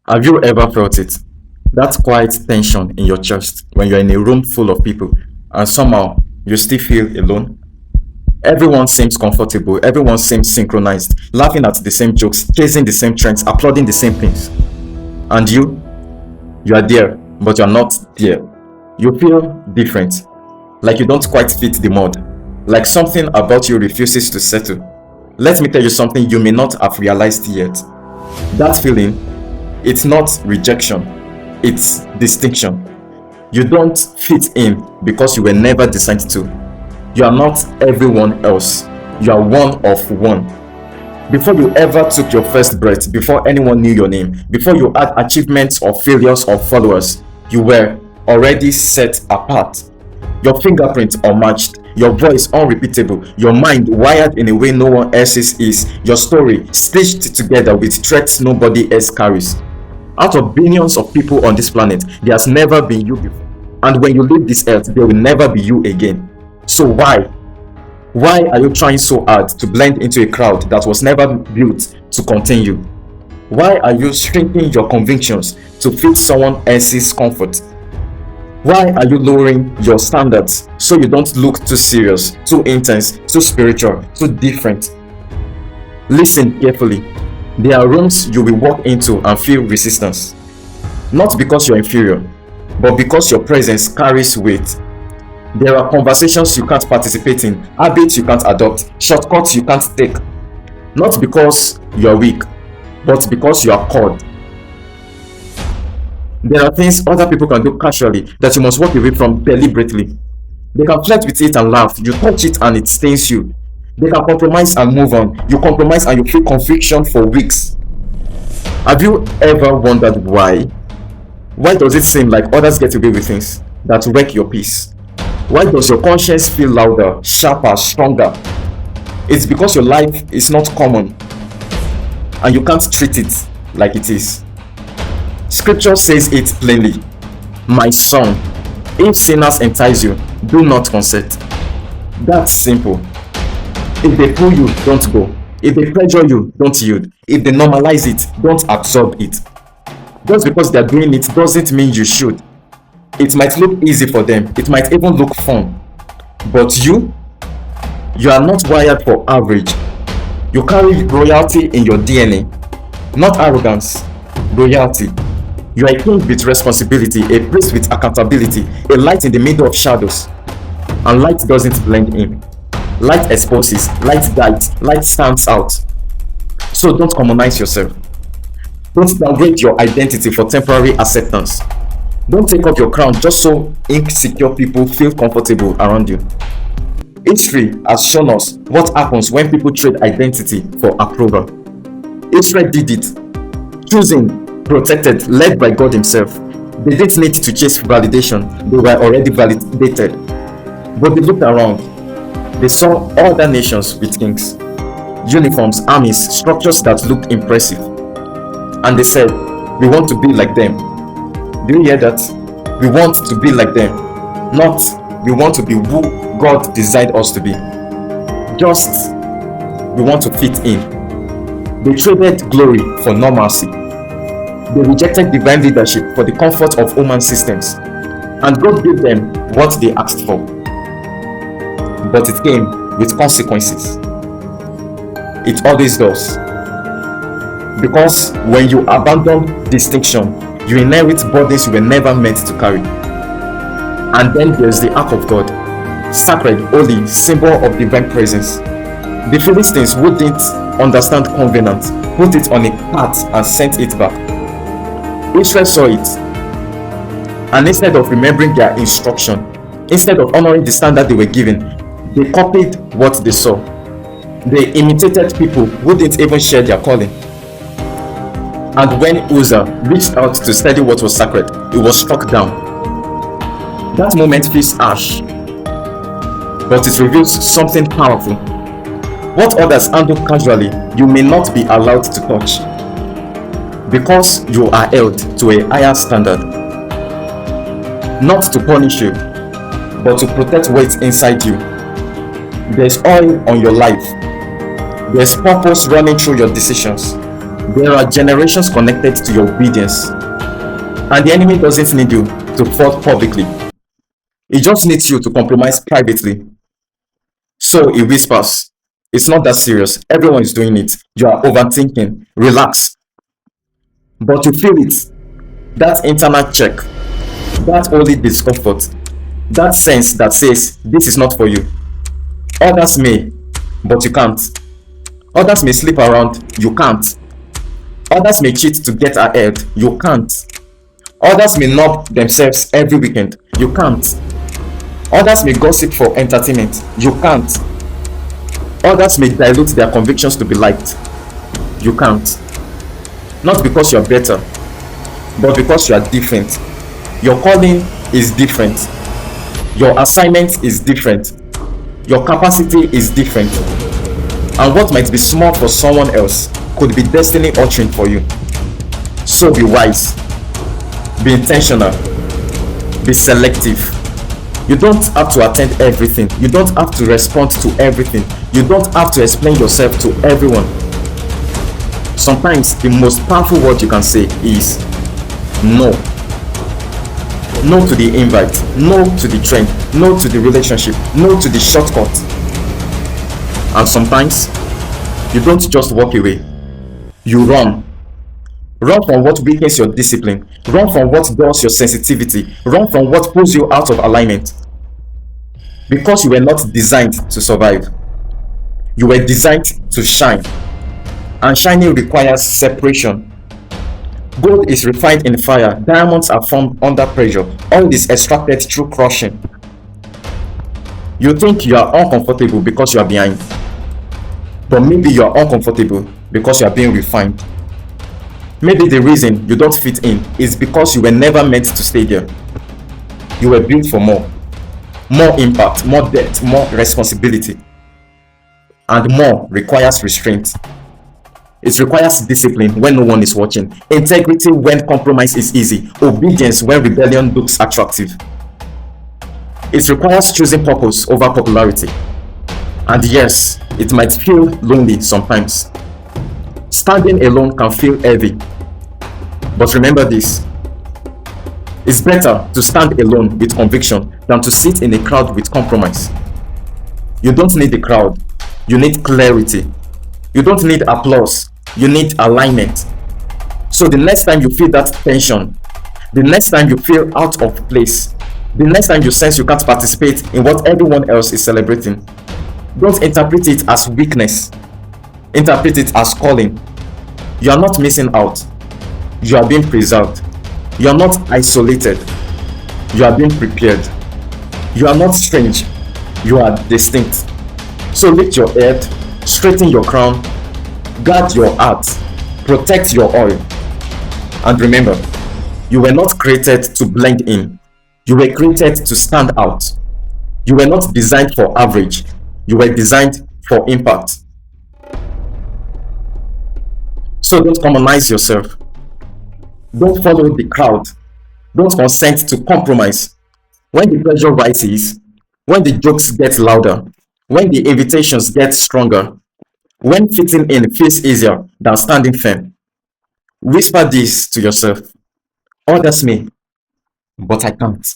Have you ever felt it? That quiet tension in your chest when you're in a room full of people and somehow you still feel alone? Everyone seems comfortable, everyone seems synchronized, laughing at the same jokes, chasing the same trends, applauding the same things. And you are there, but you're not there. You feel different, like you don't quite fit the mold, like something about you refuses to settle. Let me tell you something you may not have realized yet. That feeling, it's not rejection, it's distinction. You don't fit in because you were never designed to. You are not everyone else. You are one of one. Before you ever took your first breath, before anyone knew your name, before you had achievements or failures or followers, you were already set apart. Your fingerprint unmatched, your voice unrepeatable, your mind wired in a way no one else's is, your story stitched together with threads nobody else carries. Out of billions of people on this planet, there has never been you before. And when you leave this earth, there will never be you again. So why? Why are you trying so hard to blend into a crowd that was never built to contain you? Why are you shrinking your convictions to fit someone else's comfort? Why are you lowering your standards so you don't look too serious, too intense, too spiritual, too different? Listen carefully. There are rooms you will walk into and feel resistance. Not because you're inferior, but because your presence carries weight. There are conversations you can't participate in, habits you can't adopt, shortcuts you can't take. Not because you're weak, but because you are called. There are things other people can do casually that you must walk away from deliberately. They can flirt with it and laugh. You touch it and it stings you. They can compromise and move on. You compromise and you feel conviction for weeks. Have you ever wondered why? Why does it seem like others get away with things that wreck your peace? Why does your conscience feel louder, sharper, stronger? It's because your life is not common and you can't treat it like it is. Scripture says it plainly. My son, if sinners entice you, do not consent. That's simple. If they pull you, don't go. If they pressure you, don't yield. If they normalize it, don't absorb it. Just because they're doing it doesn't mean you should. It might look easy for them. It might even look fun. But you are not wired for average. You carry royalty in your DNA. Not arrogance, royalty. You are a king with responsibility, a priest with accountability, a light in the middle of shadows. And light doesn't blend in. Light exposes, light guides, light stands out. So don't commonize yourself. Don't downgrade your identity for temporary acceptance. Don't take off your crown just so insecure people feel comfortable around you. History has shown us what happens when people trade identity for approval. Israel did it. Choosing, protected, led by God Himself. They didn't need to chase validation. They were already validated. But they looked around. They saw other nations with kings, uniforms, armies, structures that looked impressive. And they said, we want to be like them. Do you hear that? We want to be like them. Not, we want to be who God designed us to be. Just, we want to fit in. They traded glory for normalcy. They rejected divine leadership for the comfort of human systems. And God gave them what they asked for. But it came with consequences. It always does. Because when you abandon distinction, you inherit burdens you were never meant to carry. And then there's the ark of God, sacred, holy, symbol of divine presence. The Philistines who didn't understand covenant put it on a cart and sent it back. Israel saw it, and instead of remembering their instruction, instead of honoring the standard they were given, they copied what they saw. They imitated people who didn't even share their calling. And when Uzzah reached out to study what was sacred, he was struck down. That moment feels harsh, but it reveals something powerful. What others handle casually, you may not be allowed to touch, because you are held to a higher standard. Not to punish you, but to protect what's inside you. There's oil on your life. There's purpose running through your decisions. There are generations connected to your obedience, and the enemy doesn't need you to fall publicly. He just needs you to compromise privately. So he whispers, "It's not that serious. Everyone is doing it. You are overthinking. Relax." But you feel it. That internal check, that holy discomfort, that sense that says, "This is not for you." Others may, but you can't. Others may sleep around, you can't. Others may cheat to get ahead, you can't. Others may knock themselves every weekend, you can't. Others may gossip for entertainment, you can't. Others may dilute their convictions to be liked, you can't. Not because you're better, but because you are different. Your calling is different. Your assignment is different. Your capacity is different. And what might be small for someone else could be destiny altering for you. So be wise, be intentional, be selective. You don't have to attend everything. You don't have to respond to everything. You don't have to explain yourself to everyone. Sometimes the most powerful word you can say is no. No to the invite, no to the trend, no to the relationship, no to the shortcut. And sometimes you don't just walk away, you run. Run from what weakens your discipline, run from what dulls your sensitivity, run from what pulls you out of alignment. Because you were not designed to survive, you were designed to shine. And shining requires separation. Gold is refined in fire, diamonds are formed under pressure, oil is extracted through crushing. You think you are uncomfortable because you are behind, but maybe you are uncomfortable because you are being refined. Maybe the reason you don't fit in is because you were never meant to stay there. You were built for more. More impact, more depth, more responsibility. And more requires restraint. It requires discipline when no one is watching, integrity when compromise is easy, obedience when rebellion looks attractive. It requires choosing purpose over popularity. And yes, it might feel lonely sometimes. Standing alone can feel heavy. But remember this: it's better to stand alone with conviction than to sit in a crowd with compromise. You don't need the crowd, you need clarity. You don't need applause, you need alignment. So the next time you feel that tension, the next time you feel out of place, the next time you sense you can't participate in what everyone else is celebrating, don't interpret it as weakness. Interpret it as calling. You are not missing out. You are being preserved. You are not isolated. You are being prepared. You are not strange. You are distinct. So lift your head, straighten your crown, guard your heart, protect your oil. And remember, you were not created to blend in. You were created to stand out. You were not designed for average. You were designed for impact. So don't commonize yourself. Don't follow the crowd. Don't consent to compromise. When the pressure rises, when the jokes get louder, when the invitations get stronger, when fitting in feels easier than standing firm, whisper this to yourself: others may, but I can't.